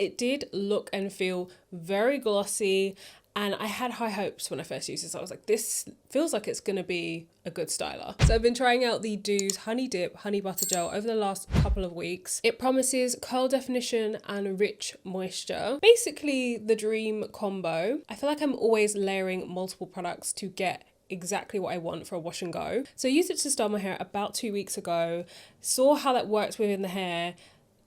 it did look and feel very glossy, and I had high hopes when I first used this. I was like, this feels like it's gonna be a good styler. So I've been trying out the Doux Honey Dip Honey Butter Gel over the last couple of weeks. It promises curl definition and rich moisture. Basically the dream combo. I feel like I'm always layering multiple products to get exactly what I want for a wash and go. So I used it to style my hair about 2 weeks ago, saw how that works within the hair,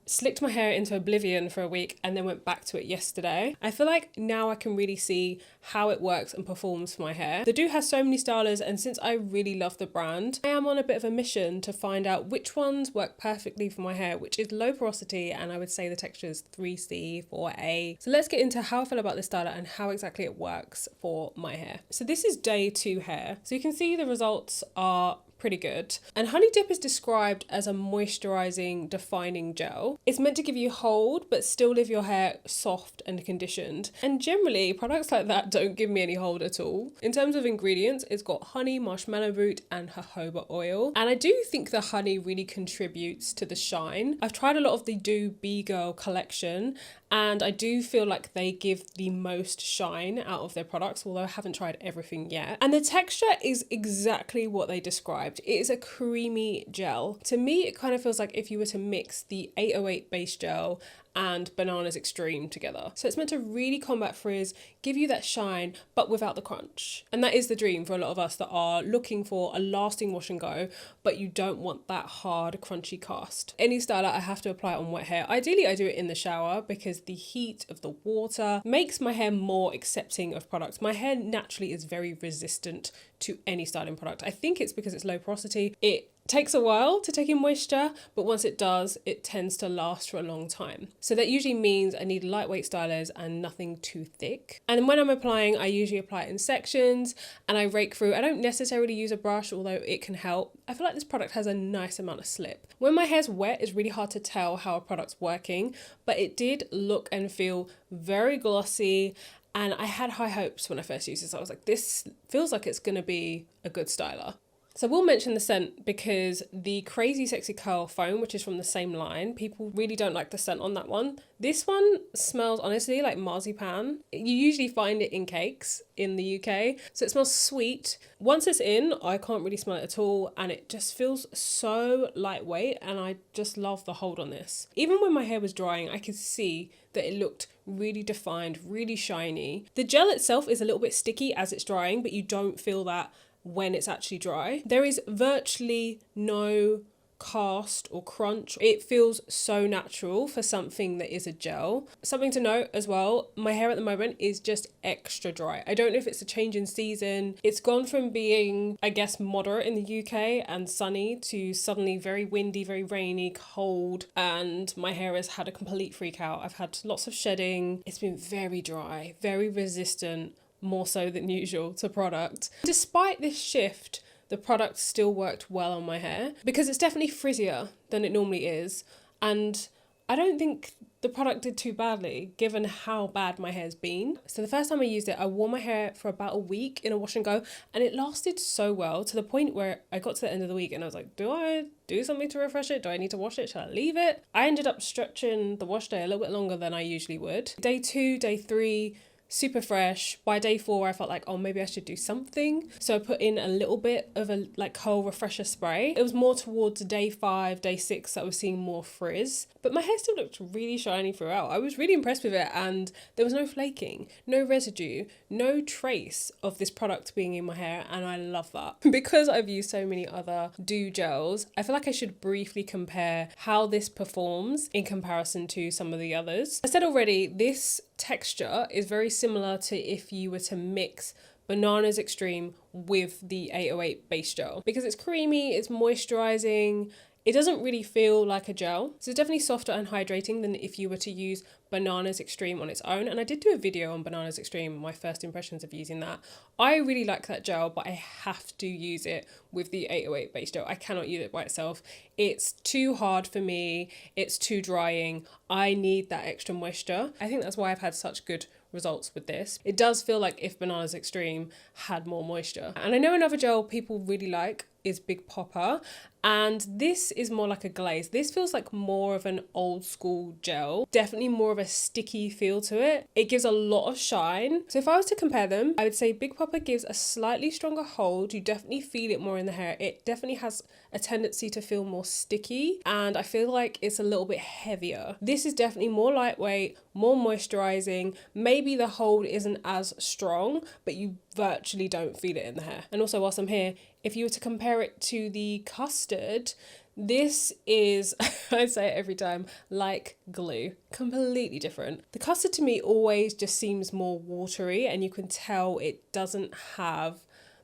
slicked my hair into oblivion for a week, and then went back to it yesterday. I feel like now I can really see how it works and performs for my hair. The Doux has so many stylers, and since I really love the brand, I am on a bit of a mission to find out which ones work perfectly for my hair, which is low porosity, and I would say the texture is 3C, 4A. So let's get into how I feel about this styler and how exactly it works for my hair. So this is day 2 hair. So you can see the results are pretty good. And Honey Dip is described as a moisturizing, defining gel. It's meant to give you hold, but still leave your hair soft and conditioned. And generally, products like that don't give me any hold at all. In terms of ingredients, it's got honey, marshmallow root, and jojoba oil. And I do think the honey really contributes to the shine. I've tried a lot of the Doux B-Girl collection, and I do feel like they give the most shine out of their products, although I haven't tried everything yet. And the texture is exactly what they described. It is a creamy gel. To me, it kind of feels like if you were to mix the 808 base gel and Bananas Xtreme together. So it's meant to really combat frizz, give you that shine, but without the crunch. And that is the dream for a lot of us that are looking for a lasting wash and go, but you don't want that hard, crunchy cast. Any styler, I have to apply it on wet hair. Ideally, I do it in the shower because the heat of the water makes my hair more accepting of products. My hair naturally is very resistant to any styling product. I think it's because it's low porosity. It takes a while to take in moisture, but once it does, it tends to last for a long time. So that usually means I need lightweight stylers and nothing too thick. And when I'm applying, I usually apply it in sections and I rake through. I don't necessarily use a brush, although it can help. I feel like this product has a nice amount of slip. When my hair's wet, it's really hard to tell how a product's working, but it did look and feel very glossy. And I had high hopes when I first used this. I was like, this feels like it's gonna be a good styler. So we'll mention the scent because the Crazy Sexy Curl foam, which is from the same line, people really don't like the scent on that one. This one smells honestly like marzipan. You usually find it in cakes in the UK. So it smells sweet. Once it's in, I can't really smell it at all. And it just feels so lightweight. And I just love the hold on this. Even when my hair was drying, I could see that it looked really defined, really shiny. The gel itself is a little bit sticky as it's drying, but you don't feel that when it's actually dry. There is virtually no cast or crunch. It feels so natural for something that is a gel. Something to note as well, my hair at the moment is just extra dry. I don't know if it's a change in season. It's gone from being, I guess, moderate in the UK and sunny to suddenly very windy, very rainy, cold, and my hair has had a complete freak out. I've had lots of shedding. It's been very dry, very resistant, more so than usual to product. Despite this shift, the product still worked well on my hair because it's definitely frizzier than it normally is. And I don't think the product did too badly given how bad my hair's been. So the first time I used it, I wore my hair for about a week in a wash and go, and it lasted so well to the point where I got to the end of the week and I was like, do I do something to refresh it? Do I need to wash it? Shall I leave it? I ended up stretching the wash day a little bit longer than I usually would. Day 2, day 3, super fresh. By day 4, I felt like, oh, maybe I should do something. So I put in a little bit of a curl refresher spray. It was more towards day 5, day 6 that I was seeing more frizz. But my hair still looked really shiny throughout. I was really impressed with it, and there was no flaking, no residue, no trace of this product being in my hair, and I love that. Because I've used so many other Doux gels, I feel like I should briefly compare how this performs in comparison to some of the others. I said already, this texture is very similar to if you were to mix Bananas Xtreme with the 808 base gel, because it's creamy, it's moisturizing. It doesn't really feel like a gel. So it's definitely softer and hydrating than if you were to use Bananas Xtreme on its own. And I did do a video on Bananas Xtreme, my first impressions of using that. I really like that gel, but I have to use it with the 808 base gel. I cannot use it by itself. It's too hard for me. It's too drying. I need that extra moisture. I think that's why I've had such good results with this. It does feel like if Bananas Xtreme had more moisture. And I know another gel people really like is Big Poppa, And this is more like a glaze. This feels like more of an old school gel, definitely more of a sticky feel to it. It gives a lot of shine. So if I was to compare them, I would say Big Poppa gives a slightly stronger hold. You definitely feel it more in the hair. It definitely has a tendency to feel more sticky, and I feel like it's a little bit heavier. This is definitely more lightweight, more moisturizing. Maybe the hold isn't as strong, but you virtually don't feel it in the hair. And also, whilst I'm here, if you were to compare it to the custard, this is, I say it every time, like glue. Completely different. The custard to me always just seems more watery, and you can tell it doesn't have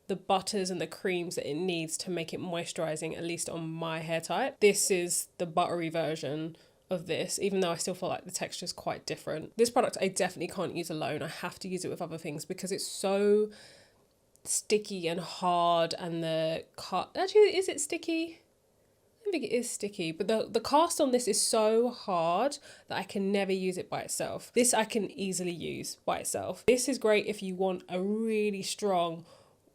the butters and the creams that it needs to make it moisturizing, at least on my hair type. This is the buttery version of this, even though I still feel like the texture is quite different. This product I definitely can't use alone. I have to use it with other things because it's so sticky and hard, and actually, is it sticky? I don't think it is sticky, but the cast on this is so hard that I can never use it by itself. This I can easily use by itself. This is great if you want a really strong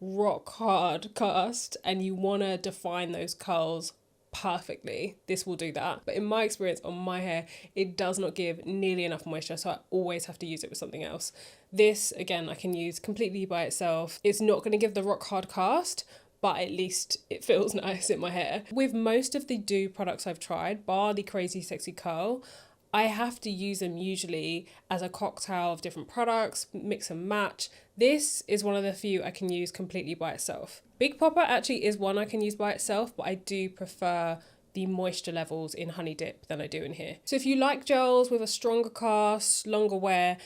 rock hard cast and you want to define those curls perfectly. This will do that, but in my experience on my hair, it does not give nearly enough moisture, so I always have to use it with something else. This again I can use completely by itself. It's not going to give the rock hard cast, but at least it feels nice in my hair. With most of the Doux products I've tried, bar the Crazy Sexy Curl, I have to use them usually as a cocktail of different products, mix and match. This is one of the few I can use completely by itself. Big Poppa actually is one I can use by itself, but I do prefer the moisture levels in Honey Dip than I do in here. So if you like gels with a stronger cast, longer wear,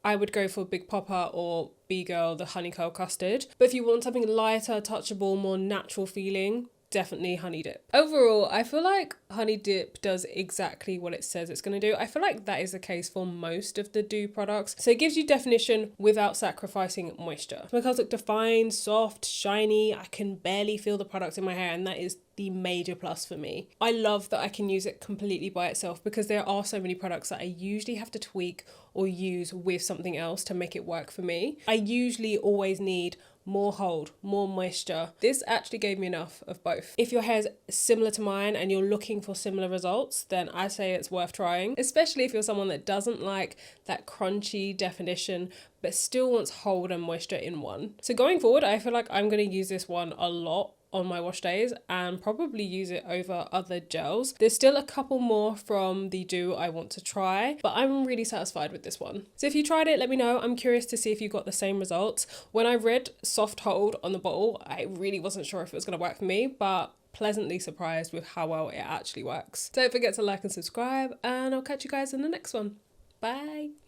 I would go for Big Poppa or B-Girl, the Honey Curl Custard. But if you want something lighter, touchable, more natural feeling, definitely Honey Dip. Overall, I feel like Honey Dip does exactly what it says it's going to do. I feel like that is the case for most of the Doux products. So it gives you definition without sacrificing moisture. My curls look defined, soft, shiny. I can barely feel the product in my hair, and that is the major plus for me. I love that I can use it completely by itself because there are so many products that I usually have to tweak or use with something else to make it work for me. I usually always need more hold, more moisture. This actually gave me enough of both. If your hair's similar to mine and you're looking for similar results, then I say it's worth trying, especially if you're someone that doesn't like that crunchy definition but still wants hold and moisture in one. So going forward, I feel like I'm going to use this one a lot on my wash days and probably use it over other gels. There's still a couple more from the Doux I want to try, but I'm really satisfied with this one. So if you tried it, let me know. I'm curious to see if you got the same results. When I read soft hold on the bottle, I really wasn't sure if it was going to work for me, but pleasantly surprised with how well it actually works. Don't forget to like and subscribe, and I'll catch you guys in the next one. Bye.